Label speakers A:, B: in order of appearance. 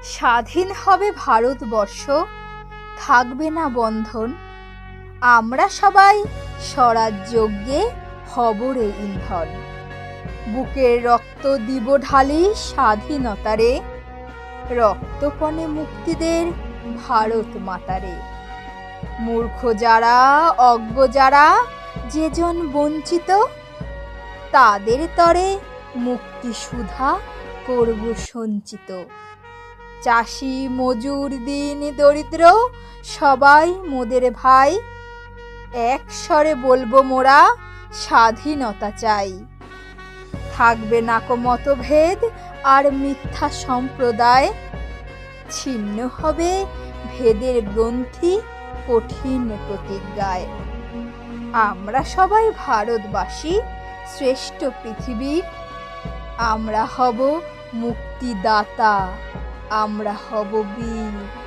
A: স্বাধীন হবে ভারতবর্ষ, থাকবে না বন্ধন। আমরা সবাই স্বরাজ্যজ্ঞে হব রে ইন্ধন। বুকের রক্ত দিব ঢালি স্বাধীনতারে, রক্তপণে মুক্তিদের ভারত মাতারে। মূর্খ যারা, অজ্ঞ যারা, যেজন বঞ্চিত, তাদের তরে মুক্তি সুধা করব সঞ্চিত। চাষি মজুর দিন দরিদ্র সবাই মোদের ভাই, এক স্বরে বলবো মোরা স্বাধীনতা চাই। থাকবে না কো মতভেদ আর মিথ্যা সম্প্রদায়, ছিন্ন হবে ভেদের গ্রন্থি কঠিন প্রতিজ্ঞায়। আমরা সবাই ভারতবাসী, শ্রেষ্ঠ পৃথিবীর। আমরা হব মুক্তিদাতা, আমরা হব বীর।